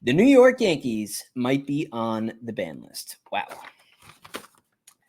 The New York Yankees might be on the ban list. Wow.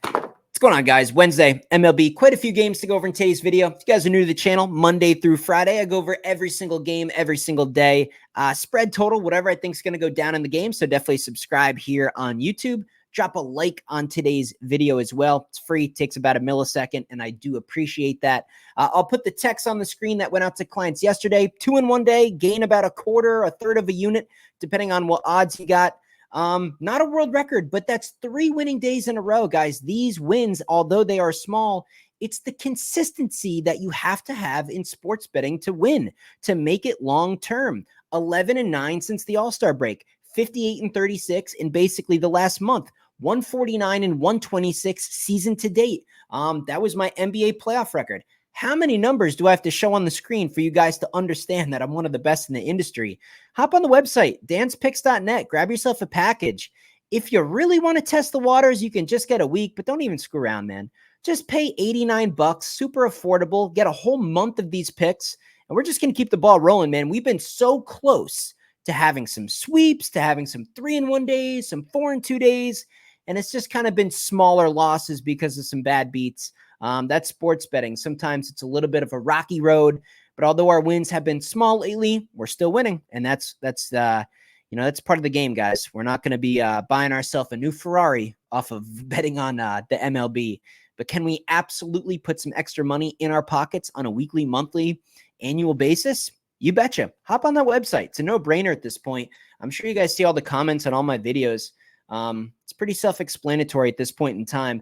What's going on, guys? Wednesday, MLB. Quite a few games to go over in today's video. If you guys are new to the channel, Monday through Friday, I go over every single game, every single day. Spread total, whatever I think is going to go down in the game. So definitely subscribe here on YouTube. Drop a like on today's video as well. It's free, takes about a millisecond, and I do appreciate that. I'll put the text on the screen that went out to clients yesterday. 2 in 1 day, gain about a quarter, a third of a unit, depending on what odds you got. Not a world record, but that's 3 winning days in a row, guys. These wins, although they are small, it's the consistency that you have to have in sports betting to win, to make it long-term. 11-9 since the All-Star break, 58-36 in basically the last month. 149-126 season to date. That was my NBA playoff record. How many numbers do I have to show on the screen for you guys to understand that I'm one of the best in the industry? Hop on the website, danspicks.net. Grab yourself a package. If you really want to test the waters, you can just get a week, but don't even screw around, man. Just pay $89, super affordable. Get a whole month of these picks, and we're just going to keep the ball rolling, man. We've been so close to having some sweeps, to having some 3 in 1 days, some 4 in 2 days. And it's just kind of been smaller losses because of some bad beats. That's sports betting. Sometimes it's a little bit of a rocky road, but although our wins have been small lately, we're still winning. And that's part of the game, guys. We're not going to be buying ourselves a new Ferrari off of betting on the MLB. But can we absolutely put some extra money in our pockets on a weekly, monthly, annual basis? You betcha. Hop on that website. It's a no-brainer at this point. I'm sure you guys see all the comments on all my videos. It's pretty self-explanatory at this point in time.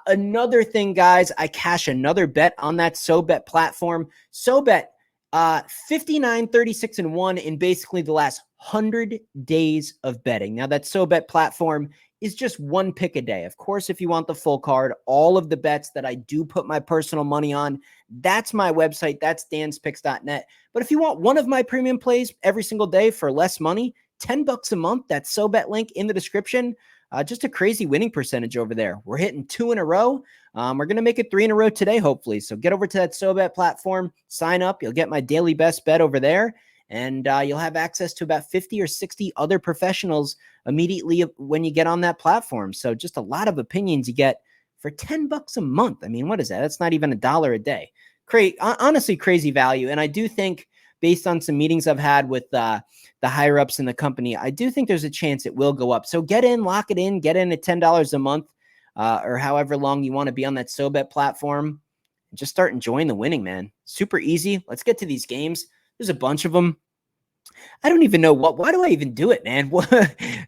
Another thing, guys, I cash another bet on that SoBet platform. SoBet, 59-36-1 in basically the last 100 days of betting. Now, that SoBet platform is just 1 pick a day. Of course, if you want the full card, all of the bets that I do put my personal money on, that's my website. That's danspicks.net. But if you want one of my premium plays every single day for less money, $10 a month, that's SoBet Link in the description. Just a crazy winning percentage over there. We're hitting 2 in a row. We're going to make it 3 in a row today, hopefully. So get over to that SoBet platform, sign up. You'll get my daily best bet over there, and you'll have access to about 50 or 60 other professionals immediately when you get on that platform. So just a lot of opinions you get for $10 a month. I mean, what is that? That's not even $1 a day. Honestly, crazy value. And I do think, based on some meetings I've had with the higher ups in the company, I do think there's a chance it will go up. So get in, lock it in, get in at $10 a month, or however long you want to be on that SoBet platform. And just start enjoying the winning, man. Super easy. Let's get to these games. There's a bunch of them. I don't even know why do I even do it, man?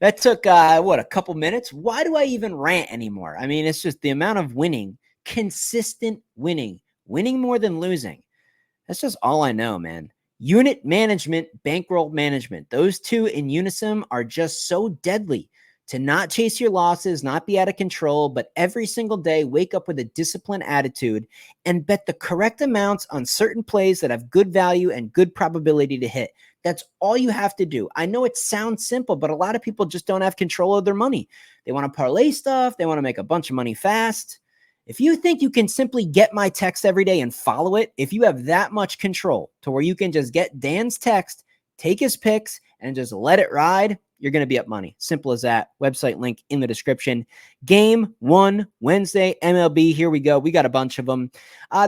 That took, a couple minutes? Why do I even rant anymore? I mean, it's just the amount of winning, consistent winning more than losing. That's just all I know, man. Unit management, bankroll management. Those two in unison are just so deadly. To not chase your losses, not be out of control, but every single day wake up with a disciplined attitude and bet the correct amounts on certain plays that have good value and good probability to hit. That's all you have to do. I know it sounds simple, but a lot of people just don't have control of their money. They want to parlay stuff. They want to make a bunch of money fast. If you think you can simply get my text every day and follow it, if you have that much control to where you can just get Dan's text, take his picks, and just let it ride, you're going to be up money. Simple as that. Website link in the description. Game 1, Wednesday, MLB. Here we go. We got a bunch of them.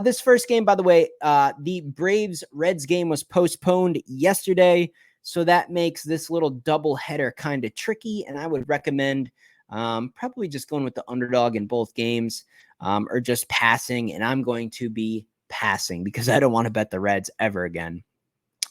This first game, by the way, the Braves-Reds game was postponed yesterday, so that makes this little doubleheader kind of tricky, and I would recommend probably just going with the underdog in both games. Or just passing, and I'm going to be passing because I don't want to bet the Reds ever again.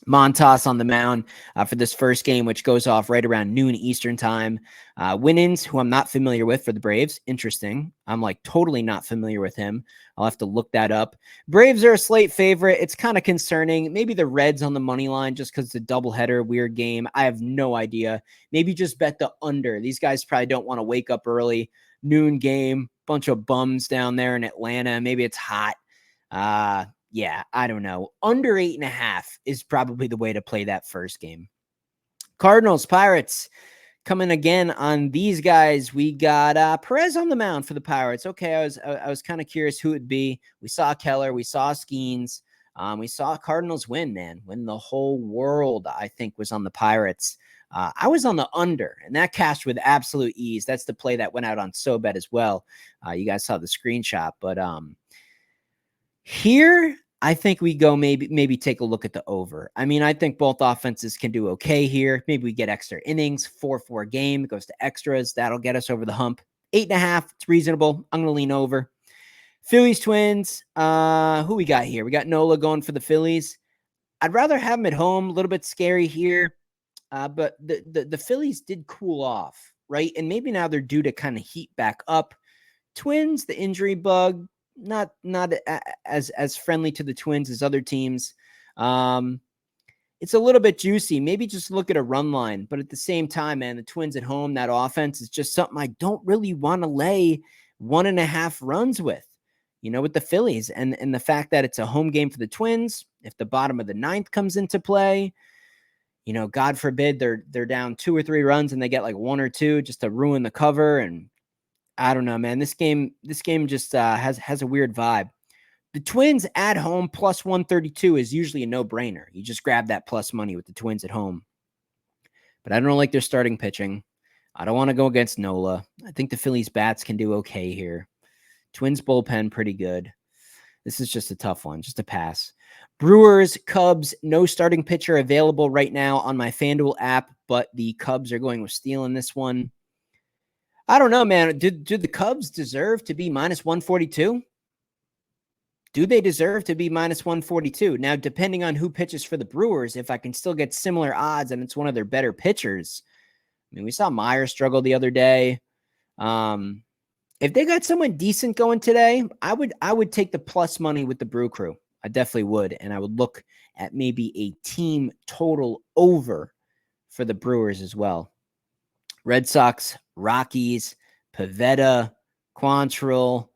Montas on the mound for this first game, which goes off right around noon Eastern time. Winans, who I'm not familiar with for the Braves. Interesting. I'm like totally not familiar with him. I'll have to look that up. Braves are a slate favorite. It's kind of concerning. Maybe the Reds on the money line just because it's a doubleheader, weird game. I have no idea. Maybe just bet the under. These guys probably don't want to wake up early. Noon game, bunch of bums down there in Atlanta. Maybe it's hot. Yeah, I don't know. Under 8.5 is probably the way to play that first game. Cardinals, Pirates coming again on these guys. We got Perez on the mound for the Pirates. Okay, I was kind of curious who it'd be. We saw Keller. We saw Skeens. We saw Cardinals win, man. When the whole world, I think, was on the Pirates. I was on the under, and that cashed with absolute ease. That's the play that went out on SoBet as well. You guys saw the screenshot, but here I think we go maybe take a look at the over. I mean, I think both offenses can do okay here. Maybe we get extra innings, 4-4 game, it goes to extras. That'll get us over the hump. 8.5, it's reasonable. I'm going to lean over. Phillies Twins, who we got here? We got Nola going for the Phillies. I'd rather have him at home. A little bit scary here. But the Phillies did cool off, right? And maybe now they're due to kind of heat back up. Twins, the injury bug, not as friendly to the Twins as other teams. It's a little bit juicy. Maybe just look at a run line. But at the same time, man, the Twins at home, that offense is just something I don't really want to lay 1.5 runs with, with the Phillies. And the fact that it's a home game for the Twins, if the bottom of the 9th comes into play, God forbid they're down 2 or 3 runs and they get like 1 or 2 just to ruin the cover. And I don't know, man. This game just has a weird vibe. The Twins at home plus 132 is usually a no-brainer. You just grab that plus money with the Twins at home. But I don't like their starting pitching. I don't want to go against Nola. I think the Phillies bats can do okay here. Twins bullpen pretty good. This is just a tough one, just a pass. Brewers, Cubs, no starting pitcher available right now on my FanDuel app, but the Cubs are going with Steele in this one. I don't know, man. Do the Cubs deserve to be minus 142? Do they deserve to be minus 142? Now, depending on who pitches for the Brewers, if I can still get similar odds and it's one of their better pitchers. I mean, we saw Meyer struggle the other day. If they got someone decent going today, I would take the plus money with the Brew Crew. I definitely would. And I would look at maybe a team total over for the Brewers as well. Red Sox, Rockies, Pivetta, Quantrill,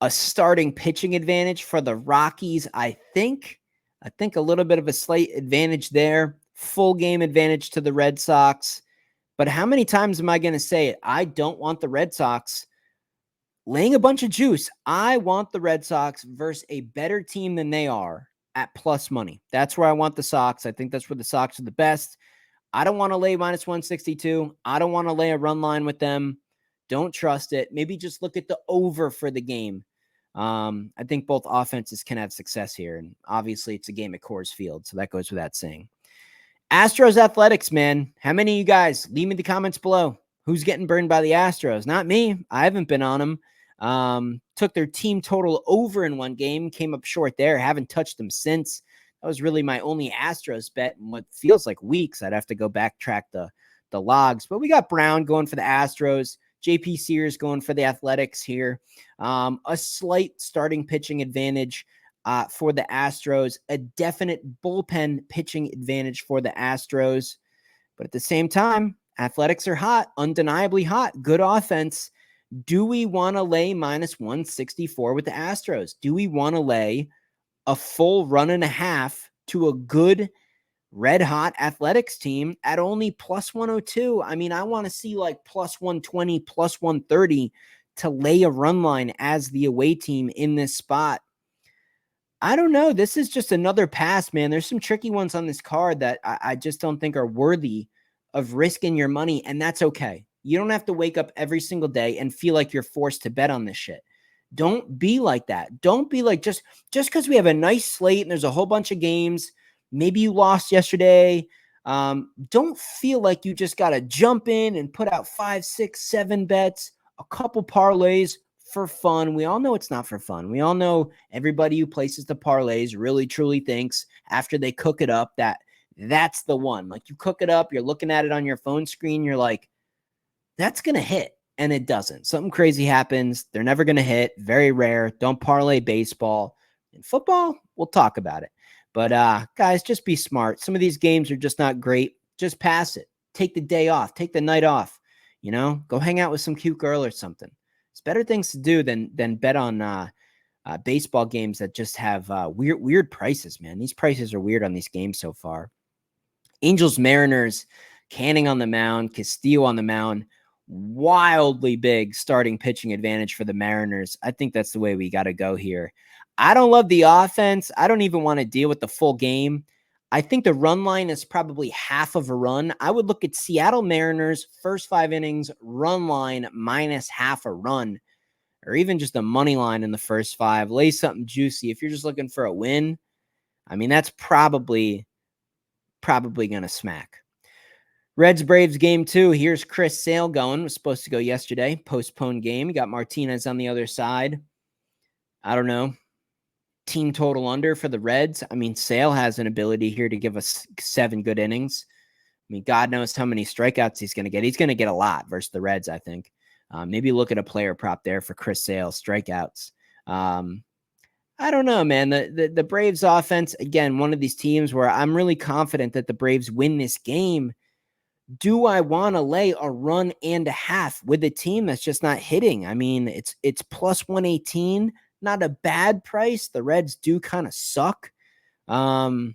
a starting pitching advantage for the Rockies. I think a little bit of a slight advantage there. Full game advantage to the Red Sox. But how many times am I going to say it? I don't want the Red Sox laying a bunch of juice. I want the Red Sox versus a better team than they are at plus money. That's where I want the Sox. I think that's where the Sox are the best. I don't want to lay minus 162. I don't want to lay a run line with them. Don't trust it. Maybe just look at the over for the game. I think both offenses can have success here. And obviously it's a game at Coors Field, so that goes without saying. Astros Athletics, man. How many of you guys? Leave me the comments below. Who's getting burned by the Astros? Not me. I haven't been on them. Took their team total over in one game. Came up short there. Haven't touched them since. That was really my only Astros bet in what feels like weeks. I'd have to go backtrack the logs. But we got Brown going for the Astros. JP Sears going for the Athletics here. A slight starting pitching advantage for the Astros. A definite bullpen pitching advantage for the Astros. But at the same time, Athletics are hot, undeniably hot, good offense. Do we want to lay minus 164 with the Astros? Do we want to lay a full 1.5 to a good red hot Athletics team at only plus 102? I mean, I want to see like plus 120, plus 130 to lay a run line as the away team in this spot. I don't know. This is just another pass, man. There's some tricky ones on this card that I just don't think are worthy of risking your money, and that's okay. You don't have to wake up every single day and feel like you're forced to bet on this shit. Don't be like that. Don't be like just because we have a nice slate and there's a whole bunch of games. Maybe you lost yesterday. Don't feel like you just got to jump in and put out 5, 6, 7 bets, a couple parlays for fun. We all know it's not for fun. We all know everybody who places the parlays really truly thinks after they cook it up that that's the one. Like you cook it up, you're looking at it on your phone screen, you're like, that's going to hit. And it doesn't. Something crazy happens. They're never going to hit. Very rare. Don't parlay baseball. In football, we'll talk about it. But guys, just be smart. Some of these games are just not great. Just pass it. Take the day off. Take the night off. Go hang out with some cute girl or something. It's better things to do than bet on baseball games that just have weird prices, man. These prices are weird on these games so far. Angels, Mariners, Canning on the mound, Castillo on the mound. Wildly big starting pitching advantage for the Mariners. I think that's the way we got to go here. I don't love the offense. I don't even want to deal with the full game. I think the run line is probably half of a run. I would look at Seattle Mariners first 5 innings run line minus half a run, or even just a money line in the first 5. Lay something juicy. If you're just looking for a win, I mean, that's probably going to smack. Reds Braves game 2. Here's Chris Sale going. Was supposed to go yesterday. Postponed game. You got Martinez on the other side. I don't know. Team total under for the Reds. I mean, Sale has an ability here to give us 7 good innings. I mean, God knows how many strikeouts he's going to get. He's going to get a lot versus the Reds, I think. Maybe look at a player prop there for Chris Sale, strikeouts. I don't know, man. The Braves offense, again, one of these teams where I'm really confident that the Braves win this game. Do I want to lay a run and a half with a team that's just not hitting? I mean, it's plus 118. Not a bad price. The Reds do kind of suck. Again,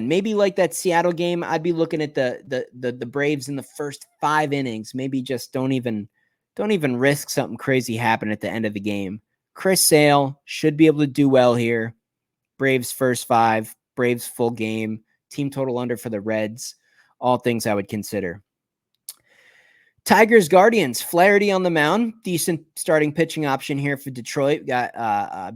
maybe like that Seattle game, I'd be looking at the Braves in the first 5 innings. Maybe just don't even risk something crazy happen at the end of the game. Chris Sale should be able to do well here. Braves first 5, Braves full game, team total under for the Reds. All things I would consider. Tigers Guardians, Flaherty on the mound. Decent starting pitching option here for Detroit. We got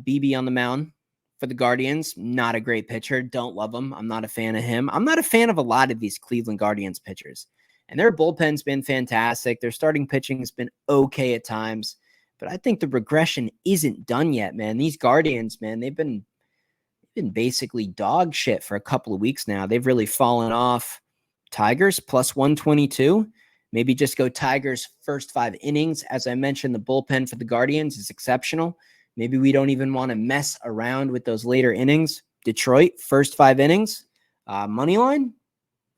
BB on the mound for the Guardians. Not a great pitcher. Don't love him. I'm not a fan of him. I'm not a fan of a lot of these Cleveland Guardians pitchers. And their bullpen's been fantastic. Their starting pitching has been okay at times. But I think the regression isn't done yet, man. These Guardians, man, they've been basically dog shit for a couple of weeks now. They've really fallen off. Tigers plus 122. Maybe just go Tigers first 5 innings. As I mentioned, the bullpen for the Guardians is exceptional. Maybe we don't even want to mess around with those later innings. Detroit, first 5 innings, money line,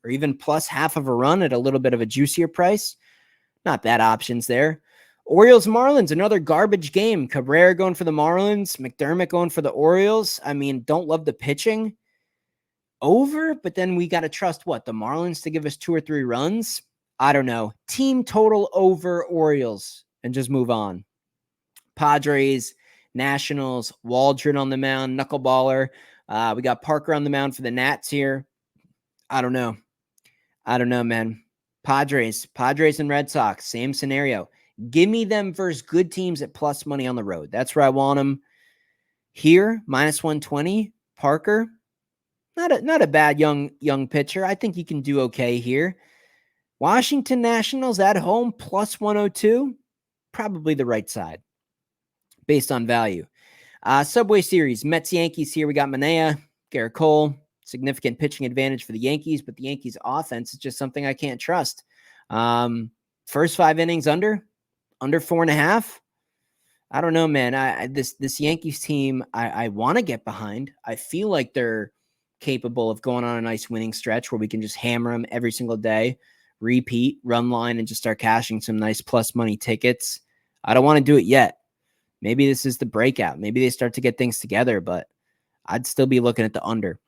or even plus half of a run at a little bit of a juicier price. Not bad options there. Orioles Marlins, another garbage game. Cabrera going for the Marlins, McDermott going for the Orioles. I mean, don't love the pitching. Over, but then we got to trust what? The Marlins to give us 2 or 3 runs? I don't know. Team total over Orioles and just move on. Padres, Nationals, Waldron on the mound, knuckleballer. We got Parker on the mound for the Nats here. I don't know, man. Padres and Red Sox, same scenario. Give me them versus good teams at plus money on the road. That's where I want them. Here, minus 120, Parker. Not a bad young pitcher. I think you can do okay here. Washington Nationals at home, plus 102. Probably the right side based on value. Subway Series, Mets Yankees here. We got Manaea, Garrett Cole. Significant pitching advantage for the Yankees, but the Yankees offense is just something I can't trust. First 5 innings under 4.5. I don't know, man. This Yankees team, I want to get behind. I feel like they're capable of going on a nice winning stretch where we can just hammer them every single day, repeat, run line, and just start cashing some nice plus money tickets. I don't want to do it yet. Maybe this is the breakout. Maybe they start to get things together, but I'd still be looking at the under.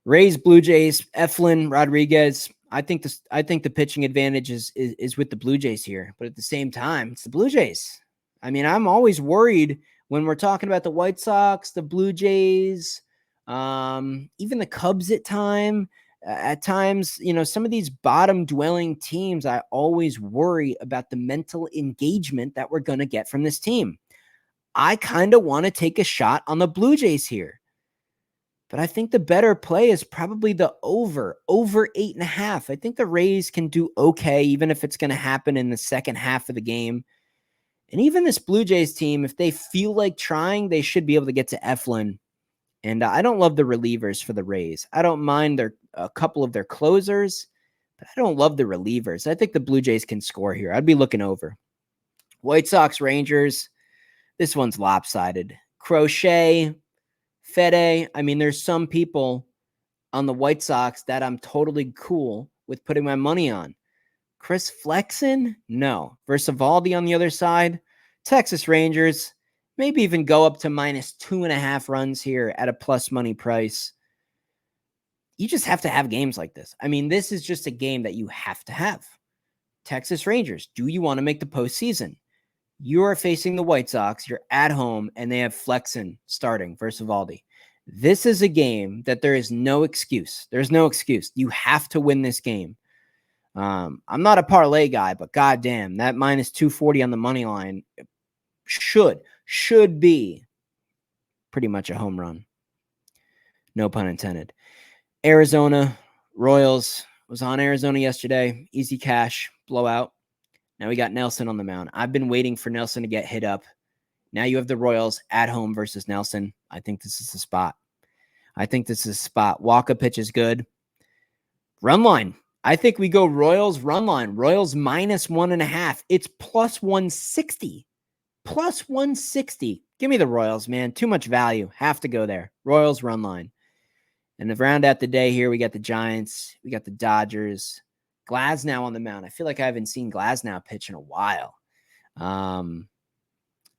Rays, Blue Jays, Eflin, Rodriguez. I think the pitching advantage is with the Blue Jays here, but at the same time, it's the Blue Jays. I mean, I'm always worried when we're talking about the White Sox, the Blue Jays, even the Cubs at times, some of these bottom dwelling teams, I always worry about the mental engagement that we're going to get from this team. I kind of want to take a shot on the Blue Jays here, but I think the better play is probably the over 8.5. I think the Rays can do okay, even if it's going to happen in the second half of the game. And even this Blue Jays team, if they feel like trying, they should be able to get to Eflin. And I don't love the relievers for the Rays. I don't mind a couple of their closers, but I don't love the relievers. I think the Blue Jays can score here. I'd be looking over. White Sox, Rangers. This one's lopsided. Crochet, Fede. I mean, there's some people on the White Sox that I'm totally cool with putting my money on. Chris Flexen? No. Versavaldi on the other side. Texas Rangers. Maybe even go up to minus 2.5 runs here at a plus money price. You just have to have games like this. I mean, this is just a game that you have to have. Texas Rangers. Do you want to make the postseason? You are facing the White Sox. You're at home, and they have Flexen starting versus Valdi. This is a game that there is no excuse. There's no excuse. You have to win this game. I'm not a parlay guy, but goddamn, that minus 240 on the money line should be pretty much a home run. No pun intended. Arizona Royals was on Arizona yesterday. Easy cash, blowout. Now we got Nelson on the mound. I've been waiting for Nelson to get hit up. Now you have the Royals at home versus Nelson. I think this is the spot. Walker pitch is good. Run line. I think we go Royals run line. Royals minus 1.5. It's plus 160. Plus 160. Give me the Royals, man. Too much value. Have to go there. Royals run line. And to round out the day here, we got the Giants. We got the Dodgers. Glasnow on the mound. I feel like I haven't seen Glasnow pitch in a while.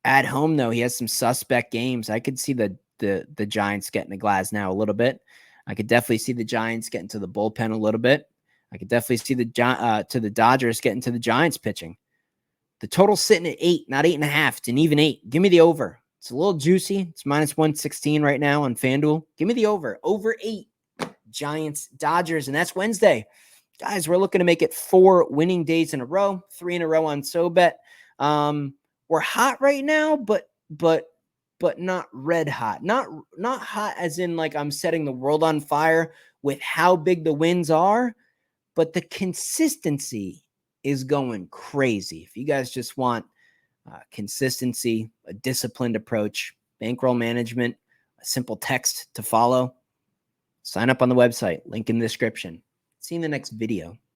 At home, though, he has some suspect games. I could see the Giants getting to Glasnow a little bit. I could definitely see the Giants getting to the bullpen a little bit. I could definitely see the Dodgers getting to the Giants pitching. The total's sitting at 8, not 8.5. It's an even 8. Give me the over. It's a little juicy. It's minus 116 right now on FanDuel. Give me the over. Over 8. Giants, Dodgers, and that's Wednesday. Guys, we're looking to make it 4 winning days in a row, 3 in a row on SoBet. We're hot right now, but not red hot. Not hot as in like I'm setting the world on fire with how big the wins are, but the consistency is going crazy. If you guys just want consistency, a disciplined approach, bankroll management, a simple text to follow, sign up on the website, link in the description. See you in the next video.